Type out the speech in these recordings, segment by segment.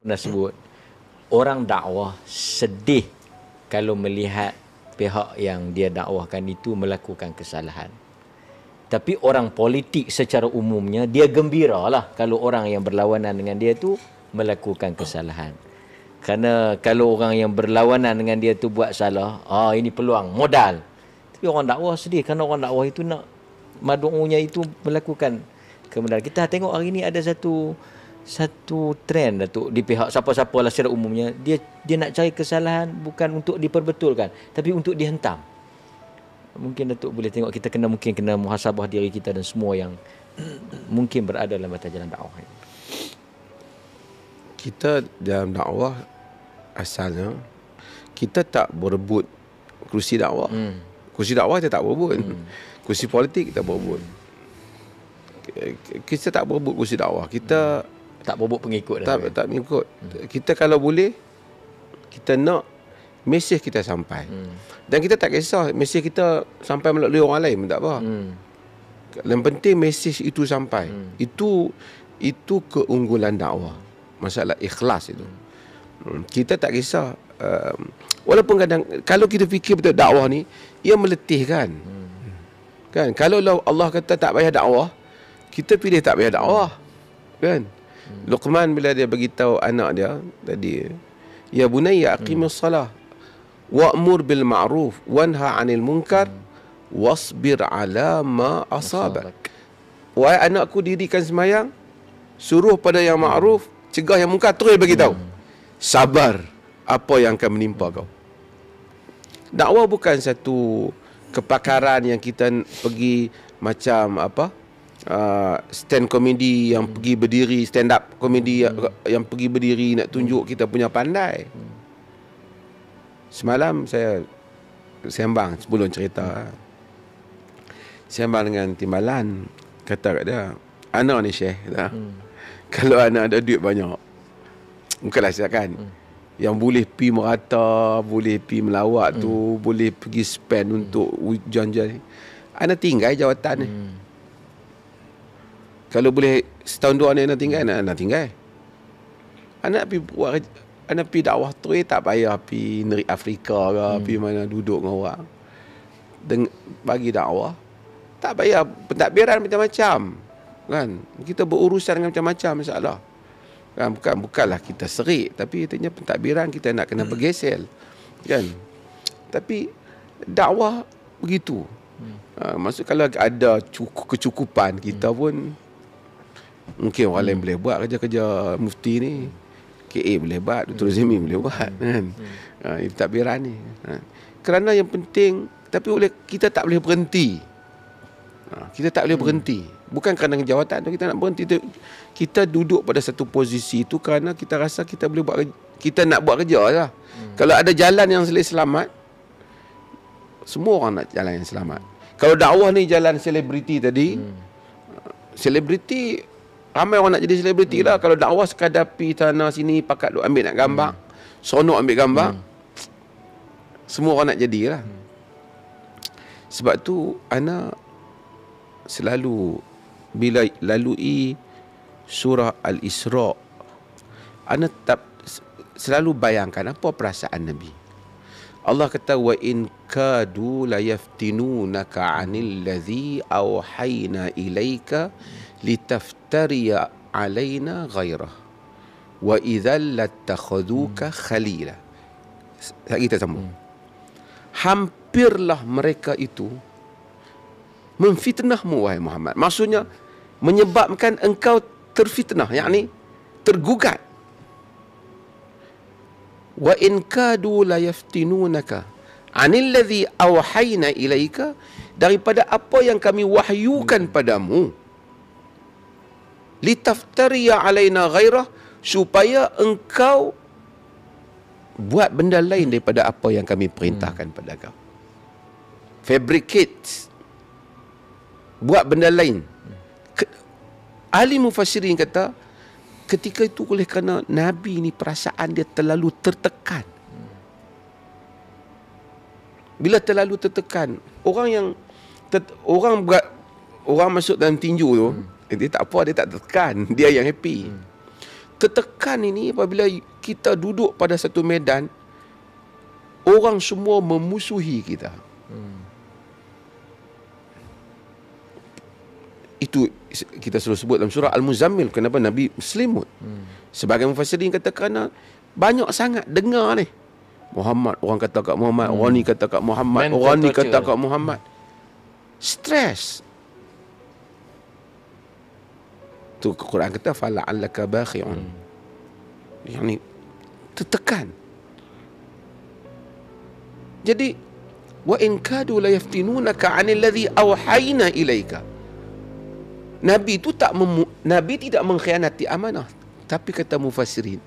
Pernah sebut, orang dakwah sedih kalau melihat pihak yang dia dakwahkan itu melakukan kesalahan. Tapi orang politik secara umumnya, dia gembira lah kalau orang yang berlawanan dengan dia tu melakukan kesalahan. Kerana kalau orang yang berlawanan dengan dia tu buat salah, ini peluang, modal. Tapi orang dakwah sedih kerana orang dakwah itu nak madu'unya itu melakukan kebenaran. Kita tengok hari ni ada satu trend Datuk di pihak siapa-siapa lah secara umumnya, dia nak cari kesalahan bukan untuk diperbetulkan tapi untuk dihentam. Mungkin Datuk boleh tengok, kita kena muhasabah diri kita dan semua yang mungkin berada dalam atas jalan dakwah. Kita dalam dakwah asalnya kita tak berebut kerusi dakwah. Kerusi dakwah kita tak berebut. Kerusi politik kita berebut. Kita tak berebut kerusi dakwah. Kita tak berebut pengikut. Tak mengikut. Kita kalau boleh, kita nak mesej kita sampai. Dan kita tak kisah mesej kita sampai melalui orang lain pun tak apa. Yang penting mesej itu sampai. Itu keunggulan dakwah. Masalah ikhlas itu. Kita tak kisah. Walaupun kadang kalau kita fikir betul dakwah ni, ia meletihkan. Kan? Kalau Allah kata tak payah dakwah, kita pilih tak payah dakwah. Kan? Luqman bila dia beritahu anak dia tadi, ya bunayya aqimis salah wa'mur bil ma'ruf wanha 'anil munkar wasbir 'ala ma asabak. Wahai anakku, dirikan sembahyang, suruh pada yang ma'ruf, cegah yang munkar, terus bagi tahu. Sabar apa yang akan menimpa kau. Dakwah bukan satu kepakaran yang kita pergi macam stand komedi yang pergi berdiri, stand up komedi yang pergi berdiri nak tunjuk kita punya pandai. Semalam saya sembang sebelum cerita. Sembang dengan timbalan, kata kat dia, anak ni Syekh dah. Kalau anak ada duit banyak, bukanlah silakan. Yang boleh pi merata, boleh pi melawat tu, boleh pergi spend untuk hujan-hujan ni, anak tinggal jawatan ni. Kalau boleh setahun dua ni anak tinggal, anak tinggal. Anak pi buat, anak pi dakwah tu tak payah pi negeri Afrika ke, pi mana duduk dengan orang. Bagi dakwah tak payah pentadbiran macam-macam. Kan? Kita berurusan dengan macam-macam masalah. Kan? Bukanlah kita serik, tapi katanya pentadbiran kita nak kena bergesel. Kan? Tapi dakwah begitu. Maksud kalau ada kecukupan kita pun, mungkin orang lain boleh buat kerja-kerja mufti ni. KA boleh buat, Dr. Zimi boleh buat. Kan? Pentadbiran ni. Kerana yang penting, tapi kita tak boleh berhenti. Kita tak boleh berhenti. Bukan kerana jawatan tu kita nak berhenti. Kita duduk pada satu posisi itu kerana kita rasa kita boleh buat, kita nak buat kerja lah. Kalau ada jalan yang selamat, semua orang nak jalan yang selamat. Kalau dakwah ni jalan selebriti tadi, selebriti, ramai orang nak jadi selebriti lah. Kalau dakwah sekadar pi tanah sini, pakat duk ambil nak gambar, seronok ambil gambar, semua orang nak jadilah. Sebab tu anak selalu bila lalui surah Al-Isra, anak selalu bayangkan apa perasaan Nabi. Allah kata, wa in kadu la yaftinunaka 'anil ladzi awhayna ilaika litaftariya 'alaina ghairah wa idzal latakhuduka khalila. Kita sambung. Hampirlah mereka itu memfitnahmu wahai Muhammad. Maksudnya menyebabkan engkau terfitnah, yakni tergugat. Wa in kadu la yaftinunaka 'anil ladzi awhayna ilaika, daripada apa yang kami wahyukan padamu, litaftariya 'alaina ghairah, supaya engkau buat benda lain daripada apa yang kami perintahkan pada kau. Fabricate, buat benda lain. Ahli mufassirin kata, ketika itu oleh kerana Nabi ni perasaan dia terlalu tertekan. Bila terlalu tertekan, orang masuk dalam tinju tu, dia tak apa, dia tak tertekan, dia yang happy. tertekan ini apabila kita duduk pada satu medan, orang semua memusuhi kita. Itu kita selalu sebut dalam surah Al-Muzammil, kenapa Nabi selimut. Sebagai mufassirin kata kerana banyak sangat dengar ni. Muhammad, orang kata kat Muhammad, orang ni kata kat Muhammad, orang ni kata kat Muhammad. Stres. Tu Quran kata fala'allaka bakhi'un. Yang ni tertekan. Jadi wa in kadu la yaftinunaka 'anil ladzi awhayna ilaika. Nabi itu Nabi tidak mengkhianati amanah, tapi kata mufassirin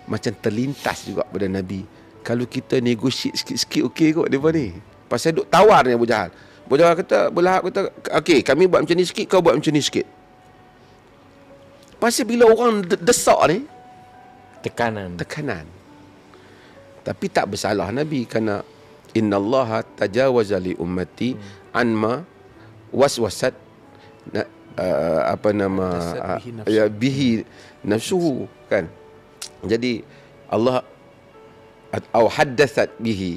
macam terlintas juga pada Nabi. Kalau kita negotiate sikit-sikit okey kot depa ni. Pasal duk tawar ni Abu Jahal. Abu Jahal kata, Abu Lahab kata, okey kami buat macam ni sikit, kau buat macam ni sikit. Pasal bila orang desak ni, Tekanan. Tapi tak bersalah Nabi, kerana innallaha tajawaza li ummati anma waswasat bihi nafsuhu, kan. Jadi Allah atau haddathat bihi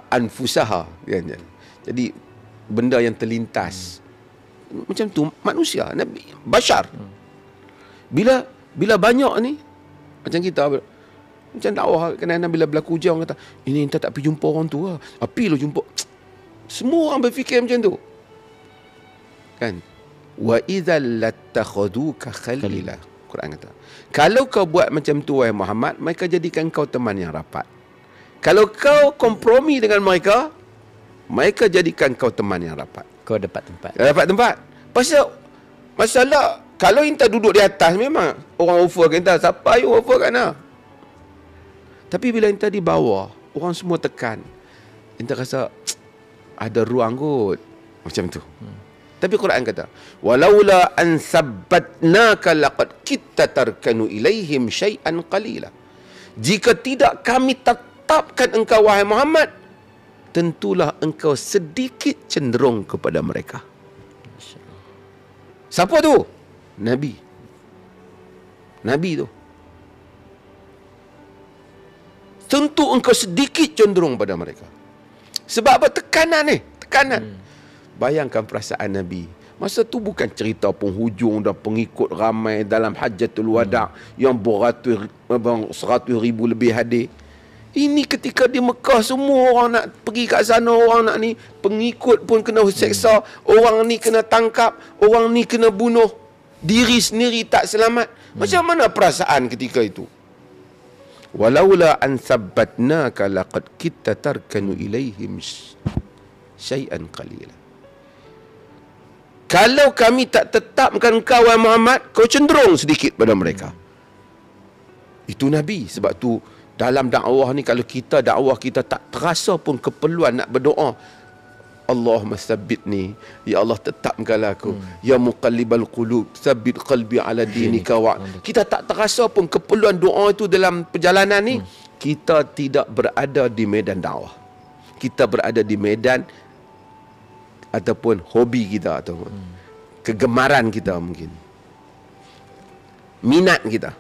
anfusaha, kan. Jadi benda yang terlintas macam tu manusia, Nabi bashar. Bila banyak ni macam kita, macam dakwah kadang-kadang bila berlaku hujan, orang kata ini entah tak pergi jumpa orang tu lah, api lo jumpa. Semua orang berfikir macam tu, kan. Wa idzal lattakhaduka khalila. Quran kata, kalau kau buat macam tu wahai Muhammad, mereka jadikan kau teman yang rapat. Kalau kau kompromi dengan mereka, mereka jadikan kau teman yang rapat. Kau dapat tempat. Pasal masalah kalau inta duduk di atas, memang orang offer ke inta, siapa you offer kat mana? Tapi bila inta di bawah, orang semua tekan, inta rasa ada ruang kot, macam tu. Tapi Quran kata, walaula an sabbatnaka laqad kitta tarkanu ilaihim syai'an qalila. Jika tidak kami tetapkan engkau wahai Muhammad, tentulah engkau sedikit cenderung kepada mereka. Siapa tu? Nabi tu. Tentu engkau sedikit cenderung pada mereka. Sebab apa? Tekanan. Bayangkan perasaan Nabi. Masa tu bukan cerita penghujung dan pengikut ramai dalam Hajjatul Wada' yang seratus ribu lebih hadir. Ini ketika di Mekah, semua orang nak pergi kat sana, orang nak ni, pengikut pun kena seksa, orang ni kena tangkap, orang ni kena bunuh, diri sendiri tak selamat. Macam mana perasaan ketika itu? Walaula an sabbatnaka laqad kitta tarkanu ilaihim syai'an qalila. Kalau kami tak tetapkan kau wahai Muhammad, kau cenderung sedikit pada mereka. Itu Nabi. Sebab tu dalam dakwah ni, kalau kita dakwah kita tak terasa pun keperluan nak berdoa, Allahumma tsabbitni, ya Allah tetapkanlah aku, ya muqallibal qulub tsabbit qalbi ala dinika wa. Kita tak terasa pun keperluan doa itu dalam perjalanan ni. Kita tidak berada di medan dakwah. Kita berada di medan ataupun hobi kita, ataupun kegemaran kita, mungkin minat kita.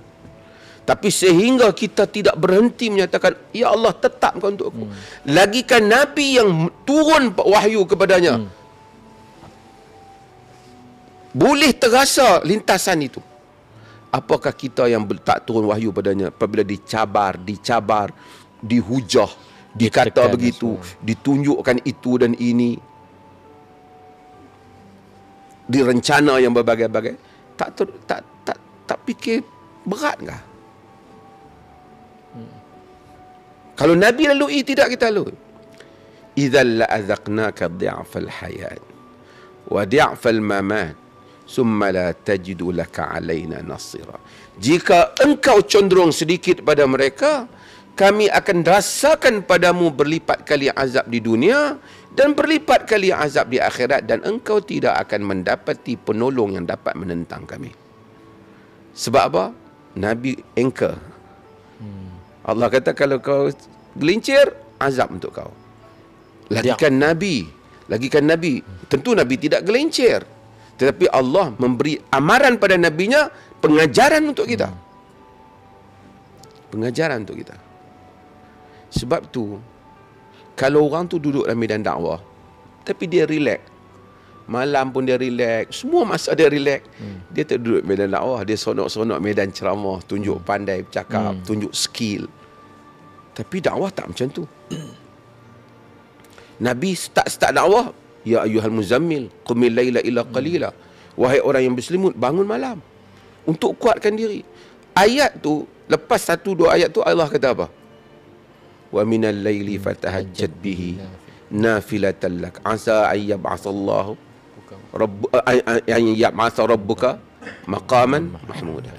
Tapi sehingga kita tidak berhenti menyatakan, ya Allah tetapkan untuk aku. Lagikan Nabi yang turun wahyu kepadanya, boleh terasa lintasan itu. Apakah kita yang tak turun wahyu padanya apabila dicabar, dihujah, dikata begitu, ditunjukkan itu dan ini, direncana yang berbagai-bagai, tak fikir berat kah? Kalau Nabi lalui, tidak kita lalui. Idzal la'azaqnaka dhi'fal hayat wa dhi'fal mamat summa la tajidu laka 'alaina nasira. Jika engkau cenderung sedikit pada mereka, kami akan rasakan padamu berlipat kali azab di dunia dan berlipat kali azab di akhirat, dan engkau tidak akan mendapati penolong yang dapat menentang kami. Sebab apa? Nabi anchor. Allah kata kalau kau gelincir, azab untuk kau. Lagikan Nabi. Tentu Nabi tidak gelincir. Tetapi Allah memberi amaran pada Nabinya, pengajaran untuk kita. Pengajaran untuk kita. Sebab tu, kalau orang tu duduk dalam medan dakwah, tapi dia relax, malam pun dia relax, semua masa dia relax, dia tak duduk medan dakwah, dia sonok-sonok medan ceramah, tunjuk pandai bercakap, tunjuk skill. Tapi dakwah tak macam tu. Nabi start dakwah, ya ayyuhal muzammil, qumil laila illa qalila. Wahai orang yang berselimut, bangun malam untuk kuatkan diri. Ayat tu, lepas 1-2 ayat tu Allah kata apa? Wa minal laili fatahajjad bihi nafilatan lak asa ay yab'atsallahu rabbuka maqaman mahmuda.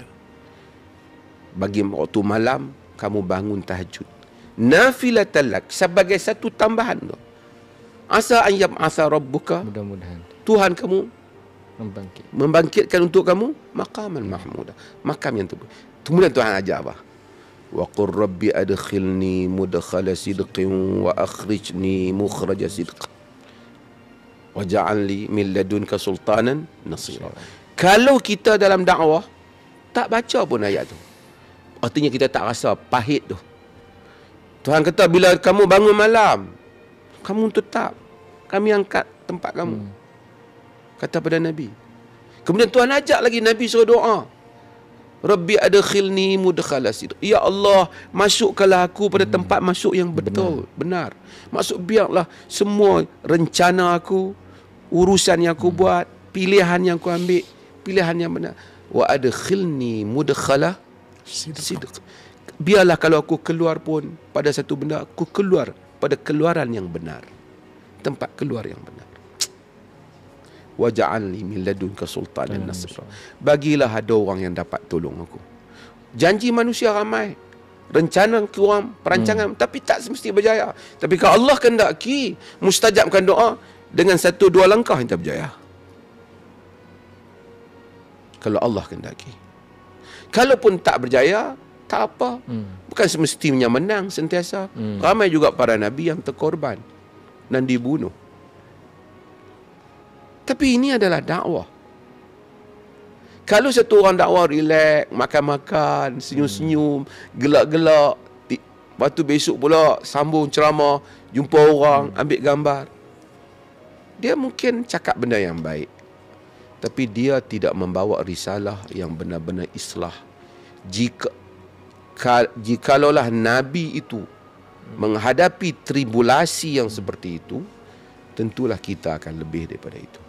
Bagi waktu malam kamu bangun tahajud nafilatan lak, sebagai satu tambahan tu. Asa ay yab'atsa rabbuka, Mudah-mudahan Tuhan kamu membangkit. membangkitkan untuk kamu maqaman mahmuda, makam yang terpuji. Kemudian Tuhan ajar apa? Wa qur rabbi adkhilni mudkhala sidqin wa akhrijni mukhraja sidq wa ja'alni min ladunka sultanan nasira. Kalau kita dalam dakwah tak baca pun ayat tu, artinya kita tak rasa pahit tu. Tuhan kata bila kamu bangun malam, kamu tetap, kami angkat tempat kamu. Kata pada Nabi. Kemudian Tuhan ajak lagi Nabi suruh doa. Rabbi adkhilni mudkhala sidq. Ya Allah, masukkanlah aku pada tempat masuk yang betul, benar. Maksud biarlah semua rencana aku, urusan yang aku buat, pilihan yang aku ambil, pilihan yang benar. Wa adkhilni mudkhala sidq. Biarlah kalau aku keluar pun pada satu benda, aku keluar pada keluaran yang benar. Tempat keluar yang benar. Wa ja'alni min ladunka sultanan nasira. Bagilah ada orang yang dapat tolong aku. Janji manusia ramai, rencana kurang, perancangan, tapi tak semesti berjaya. Tapi kalau Allah kehendaki mustajabkan doa, dengan 1-2 langkah kita berjaya. Kalau Allah kehendaki. Kalaupun tak berjaya, tak apa. Bukan semestinya menang sentiasa. Ramai juga para nabi yang terkorban dan dibunuh. Tapi ini adalah dakwah. Kalau satu orang dakwah relax, makan-makan, senyum-senyum, gelak-gelak, lepas tu besok pula sambung ceramah, jumpa orang, ambil gambar, dia mungkin cakap benda yang baik, tapi dia tidak membawa risalah yang benar-benar islah. Jikalau Nabi itu menghadapi tribulasi yang seperti itu, tentulah kita akan lebih daripada itu.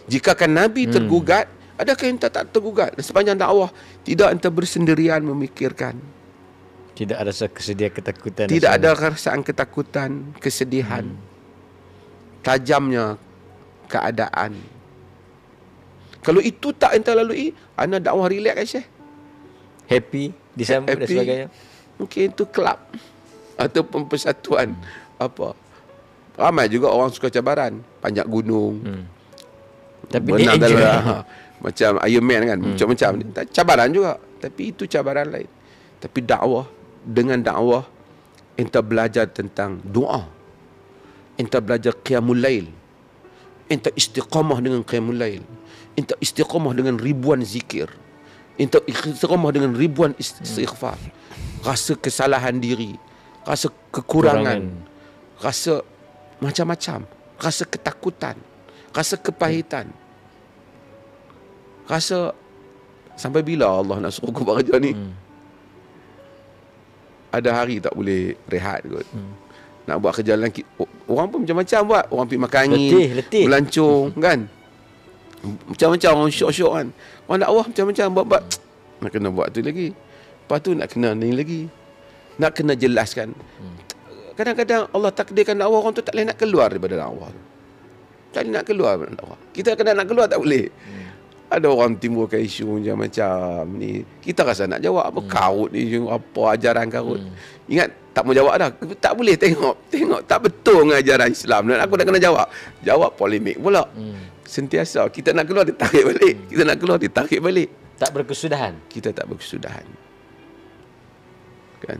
Jika kan Nabi tergugat, adakah ente tak tergugat? Sepanjang dakwah, tidak ente bersendirian memikirkan. Tidak ada rasa kesedihan, ketakutan. Tidak ada perasaan ketakutan, kesedihan. Tajamnya keadaan. Kalau itu tak ente lalui, ana dakwah relax Syekh. Happy, disambut dan sebagainya. Mungkin itu kelab ataupun persatuan apa. Ramai juga orang suka cabaran, panjat gunung. Tapi berenang dia enjoy. macam Iron Man kan, macam cabaran juga, tapi itu cabaran lain. Tapi dakwah, dengan dakwah ente belajar tentang doa, ente belajar qiyamul lail, ente istiqamah dengan qiyamul lail, ente istiqamah dengan ribuan zikir, ente istiqamah dengan ribuan istighfar. Rasa kesalahan diri, rasa kekurangan, rasa macam-macam, rasa ketakutan, rasa kepahitan, rasa sampai bila Allah nak suruh aku buat kerja ni? Ada hari tak boleh rehat kot. Nak buat kerja lelaki, orang pun macam-macam buat. Orang pergi makan angin, letih. melancong kan, macam-macam orang syok-syok kan. Orang dakwah macam-macam buat. Nak kena buat tu lagi, lepas tu nak kena ni lagi, nak kena jelaskan. Kadang-kadang Allah takdirkan dakwah, orang tu tak boleh nak keluar daripada dakwah. Tak boleh nak keluar daripada dakwah. Kita kadang nak keluar tak boleh. Ada orang timbulkan isu macam ni, kita rasa nak jawab apa karut ni, apa ajaran karut. Ingat tak mau jawab dah. Tak boleh tengok tak betul dengan ajaran Islam, dan aku nak kena jawab polemik pula. Sentiasa kita nak keluar ditarik balik, kita nak keluar ditarik balik. Tak berkesudahan. Kita tak berkesudahan. Kan?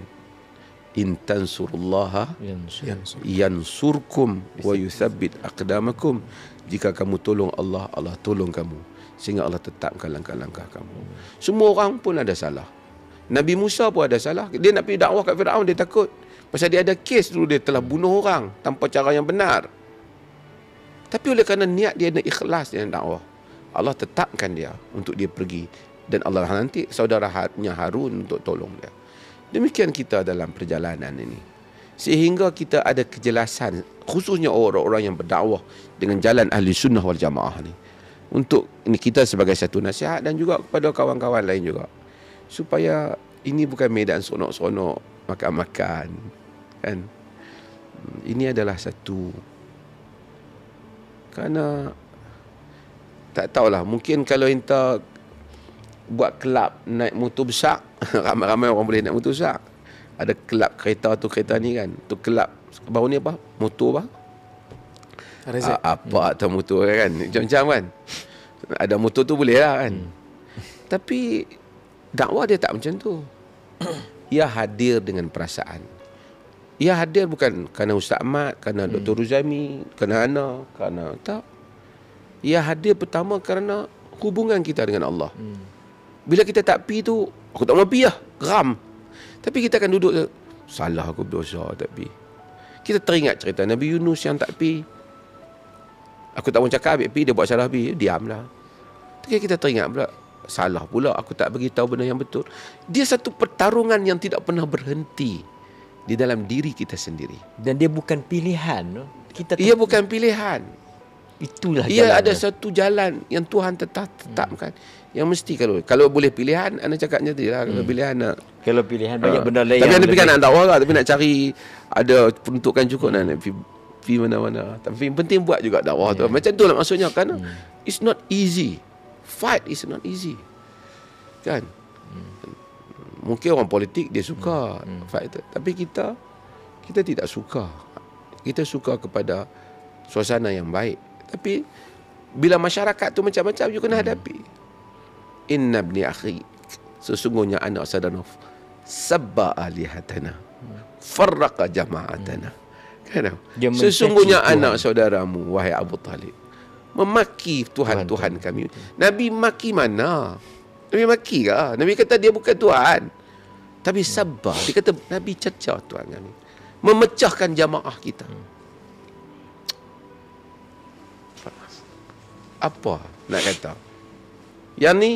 In tansurullaha yansurkum wa yuthabbit aqdamakum. Jika kamu tolong Allah, Allah tolong kamu. sehingga Allah tetapkan langkah-langkah kamu. Semua orang pun ada salah. Nabi Musa pun ada salah. Dia nak pergi dakwah kat Firaun, dia takut. Pasal dia ada kes dulu, dia telah bunuh orang tanpa cara yang benar. Tapi oleh kerana niat dia ada ikhlas dengan dakwah, Allah tetapkan dia untuk dia pergi. Dan Allah nanti saudaranya Harun untuk tolong dia. Demikian kita dalam perjalanan ini. Sehingga kita ada kejelasan, khususnya orang-orang yang berdakwah dengan jalan ahli sunnah wal jamaah ni. Untuk ini kita sebagai satu nasihat dan juga kepada kawan-kawan lain juga. Supaya ini bukan medan seronok-seronok makan-makan, kan? Ini adalah satu, kerana tak tahulah, mungkin kalau kita buat kelab naik motor besar, ramai-ramai orang boleh naik motor besar. Ada kelab kereta tu, kereta ni kan, tu kelab baru ni apa? Motor apa? Apa atau motor kan? Macam-macam kan? Ada motor tu boleh lah kan? Tapi dakwah dia tak macam tu. Ia hadir dengan perasaan. Ia hadir bukan kerana Ustaz Ahmad, kerana Dr. Ruzami, kerana Ana, kerana tak. Ia hadir pertama kerana hubungan kita dengan Allah. Bila kita tak pi tu, aku tak mau pi lah, geram. Tapi kita akan duduk, salah aku berdosa tak pi. Kita teringat cerita Nabi Yunus yang tak pi. Aku tak mau cakap, pi dia buat salah pi, diamlah. Tapi kita teringat pula, salah pula aku tak beritahu benda yang betul. Dia satu pertarungan yang tidak pernah berhenti di dalam diri kita sendiri. Dan dia bukan pilihan. Ia bukan pilihan. Itulah ia jalannya. ada satu jalan yang Tuhan tetapkan. Yang mesti kalau boleh pilihan, anda cakapnya tadi lah. Kalau pilihan nak, kalau pilihan banyak benda lain. tapi anda fikir nak dakwah lah, tapi nak cari ada peruntukan cukup nak pergi mana-mana. Tapi yang penting buat juga dakwah tu. Macam tu lah maksudnya, kan? It's not easy. Fight is not easy, kan? Mungkin orang politik dia suka fight tu, tapi kita tidak suka. Kita suka kepada suasana yang baik. Tapi bila masyarakat tu macam-macam, you kena hadapi. Inna ibni akhi, sesungguhnya anak saudara sabba alihatana, farraqa jama'atana. Kan? Sesungguhnya anak saudaramu, wahai Abu Talib, memaki Tuhan kami. Nabi maki mana? Nabi maki ke? Nabi kata dia bukan Tuhan. Tapi sabba, dia kata Nabi cercah Tuhan kami, memecahkan jamaah kita. Apa nak kata? Yang ni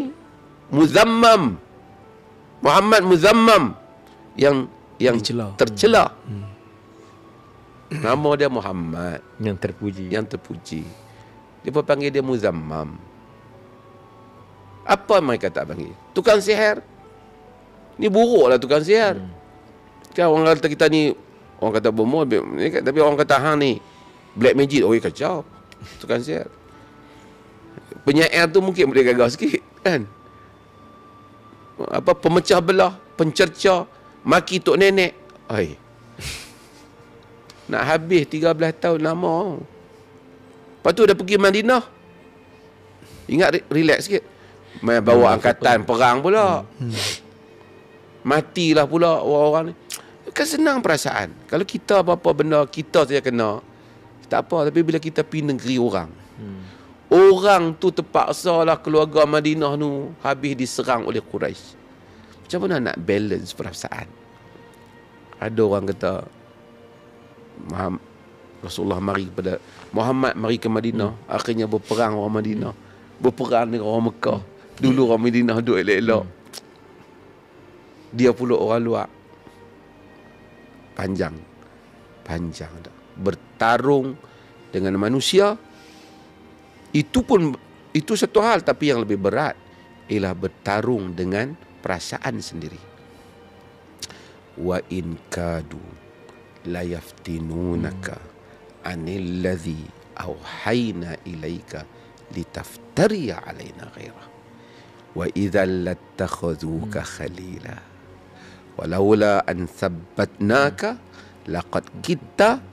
muzammam, Muhammad muzammam, yang tercela. Nama dia Muhammad, yang terpuji. Dia pun panggil dia muzammam. Apa mereka tak panggil? Tukang sihir. Ni buruklah tukang sihir. Kan orang kata kita ni, orang kata bomoh, tapi orang kata hang ni black magic, kacau. Tukang sihir. Penyair tu mungkin boleh gagal sikit, kan? Apa, pemecah belah, pencerca, maki tok nenek. Nak habis 13 tahun lama. Lepas tu dah pergi Madinah. Ingat, relax sikit. Main bawa angkatan perang pula. Matilah pula orang-orang ni. Kan senang perasaan. Kalau kita apa-apa benda, kita saja kena, tak apa. Tapi bila kita pergi negeri orang, orang tu terpaksa lah keluarga Madinah tu habis diserang oleh Quraisy. Macam mana nak balance perasaan? Ada orang kata Rasulullah mari kepada Muhammad mari ke Madinah, akhirnya berperang orang Madinah, berperang dengan orang Mekah. Dulu orang Madinah duduk elok-elok. Dia pula orang luar. Panjang dah. Bertarung dengan manusia. Itu satu hal, tapi yang lebih berat ialah bertarung dengan perasaan sendiri. Wa in kadu la yaftinunaka anil ladzi auhayna ilaika litaftari alaina ghairah wa idzal lattakhadhuka khalila walaula an thabbatnaka laqad kitta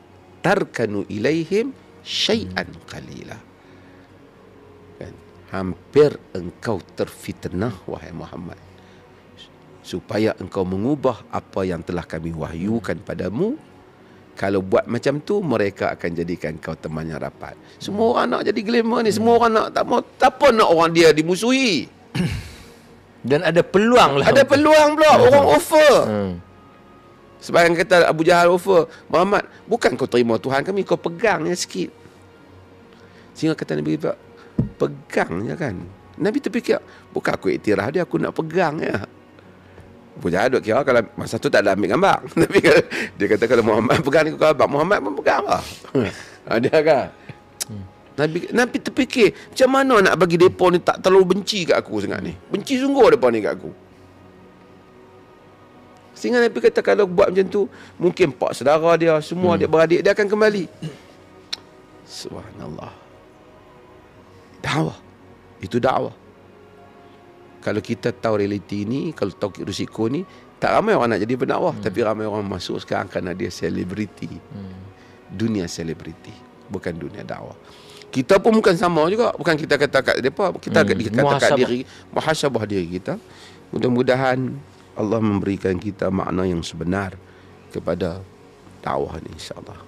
tarkanu ilaihim syai'an qalila. Hampir engkau terfitnah, wahai Muhammad, supaya engkau mengubah apa yang telah kami wahyukan padamu Kalau buat macam tu, mereka akan jadikan kau teman yang rapat. Semua orang nak jadi glamour ni. Semua orang nak, tak apa nak orang dia dimusuhi. Dan ada peluang lah. Ada peluang pula. Orang offer. Sebab yang kata Abu Jahal offer, Muhammad, bukan kau terima Tuhan kami, kau pegang je sikit. Sehingga kata Nabi, pegang je kan. Nabi terfikir, bukan aku iktiraf dia, aku nak pegang je. Abu Jahal duk kira kalau masa tu tak ada ambil gambar. Tapi dia kata kalau Muhammad pegang ni, kau abang Muhammad pun pegang lah. Dia kan. Nabi terfikir, macam mana nak bagi mereka ni tak terlalu benci kat aku sangat ni. Benci sungguh mereka ni kat aku. Sehingga Nabi kata kalau buat macam tu, mungkin pak saudara dia, semua dia beradik, dia akan kembali. Subhanallah. Dakwah. Itu dakwah. Kalau kita tahu realiti ni, kalau tahu risiko ni, tak ramai orang nak jadi pendakwah. Tapi ramai orang masuk sekarang kerana dia selebriti. Dunia selebriti. Bukan dunia dakwah. Kita pun bukan sama juga. Bukan kita kata kat mereka. Kita kata kat diri. Muhasabah diri kita. Mudah-mudahan Allah memberikan kita makna yang sebenar kepada dakwah ni, insyaAllah.